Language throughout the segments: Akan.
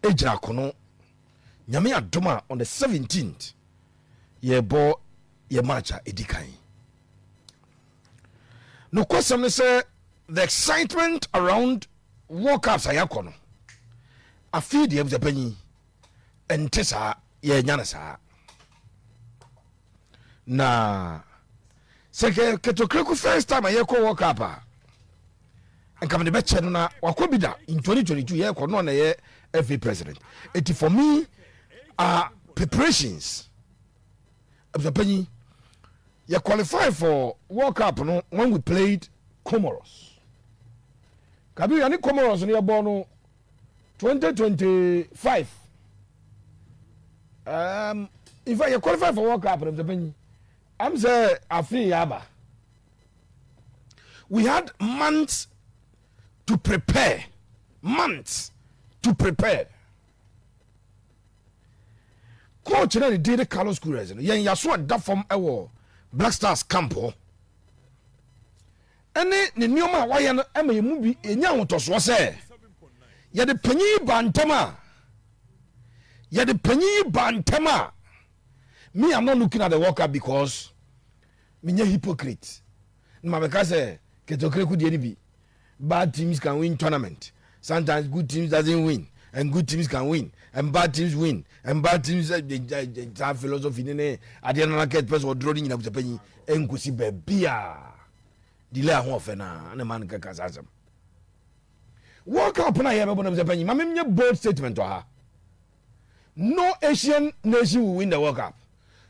ejina kono nyame adoma on the 17th ye bo ye matcha edikan no question is the excitement around World Cups ayakono afi de ebzapanyi entesa ye nyana sa na seke ketokreku first time ayeko World Cup and come the beche no na wakobida in 2022 ye kono na ye FA president it for me preparations ebzapanyi you qualify for World Cup no when we played Comoros. Kabi yani Comoros ni abono 2025. If I qualify for World Cup, I'm say afi yaba. We had months to prepare. Months to prepare. Coach na did Carlos Queiroz. Yen yaso da form ewo Black Stars campo. Ene ne nioma waya no emayimu bi enya hotoso se. Ye de panyi bantama. Me I'm not looking at the World Cup because me nye hypocrite. Ma be ka say ketokreku die ni bi. Bad teams can win tournament. Sometimes good teams doesn't win and good teams can win and bad teams win and bad teams have philosophy ne ade na market person draw ni na butepanyi enkusi bebia delay ho ofena na man kaka sasem World Cup na yebe bona butepanyi ma memnya bold statement ha no Asian nation will win the World Cup,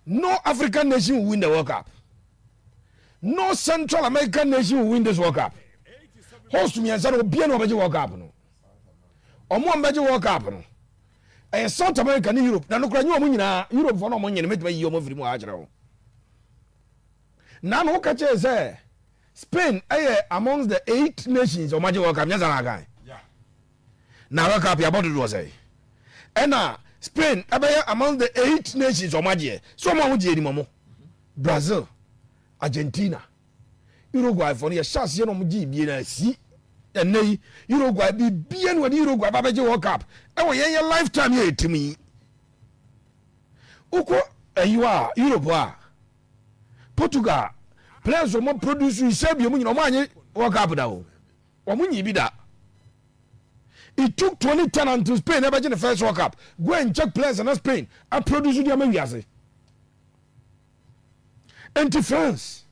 no African nation will win the World Cup, no Central American nation will win this World Cup. Host me and say obi na obeje World Cup no omo ambeje World Cup no South America ni Europe na no kura nyi omo nyina Europe for no omo nyene metuma yi omo firi mu a kire ho na no ka che say Spain amongst the 8 nations omaje World Cup nyaza na gan na World Cup ya bodo do say ena Spain amongst the 8 nations omaje so mo ho je ni momo Brazil, Argentina, Uruguay for your chance no mo ji bi na si enei Uruguay bi bien wadi Uruguay ba beje World Cup e wo yen lifetime ye etimi uko ayiwa Europe a Portugal players mo produce isabio mu nyina mo anye World Cup da o mo nyi bi da. It took 2010 until Spain never in the first World Cup. Go and check players in Spain and produce the Americans. Into France,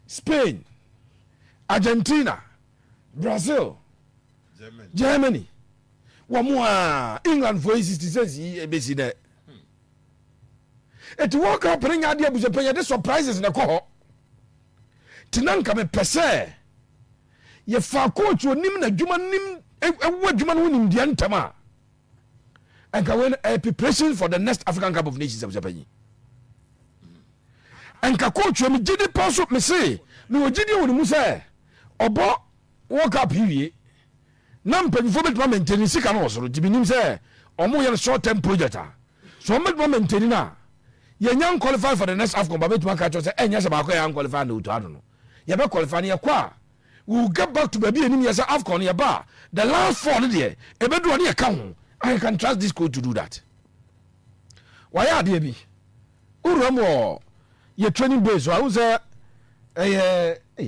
Spain, Argentina, Brazil, Germany. One more England for 66 years. It World Cup bring idea was the surprises in the cohort. Tinanka me pese. Ye fa coach wo nim na djuma nim wadwuma no nim dia ntama and can win a preparation for the next African Cup of Nations of Japan. And ka coach me gidi pass up me say me wo gidi wo mu say obo World Cup hiwie na mpanyfo betwa maintain sika no osoro dibinim say omo ye short term project so betwa maintain na ye nyan qualify for the next AFCON ba betwa ka cho say enya se ba ko ya qualify na otu ado no ye be qualify na ye kwa we'll get back to baby enim yesa AFCON ya ba the last 4 there e be do na ka ho I can trust this coach to do that. Why are they be uramo ye training base I was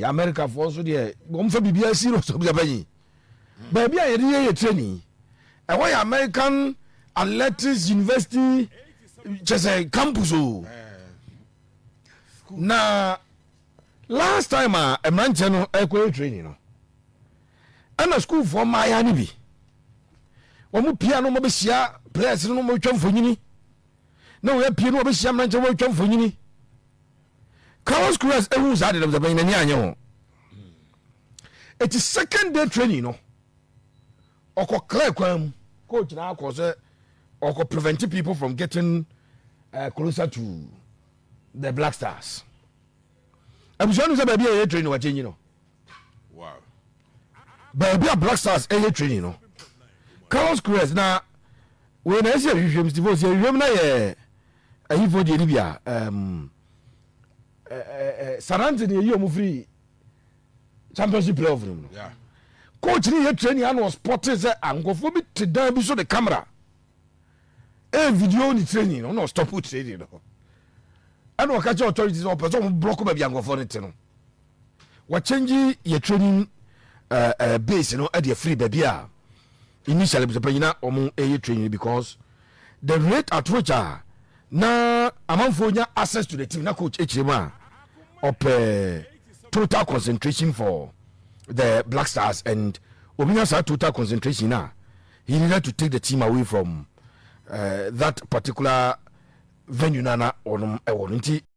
America for so there go mfa bibia serious so baby baby ye training e why American Athletics University just a campus na last time a manche no ekwe training no ana school for my ni bi omo pia no mo be sia players no mo twam fonyini na we pia no be sia manche mo twam fonyini Carlos Queiroz ehu za de da ban ni anye ho it is second day training no oko clear kwam coach na akose oko prevent people from getting closer to the Black Stars. I'm sure you say baby a training wa change no. Wow. Baby a Black Stars a training no. Carlos Queiroz na we na say hwehwem Steve say hwehwem na ye ahifo de libia Sarante de yi omo free championship playoff no. Yeah. Coach ni ye training and was spotted say ankofo bi te dan bi so the camera video ni training no stop training no and we catch authorities or person block baby and go for it no we change your training base you know at the free baby initially the panyina omo training because the rate at which na amanfo nya access to the team na coach Echirema up total concentration for the Black Stars and obinya sa total concentration na he needed to take the team away from that particular venue nana on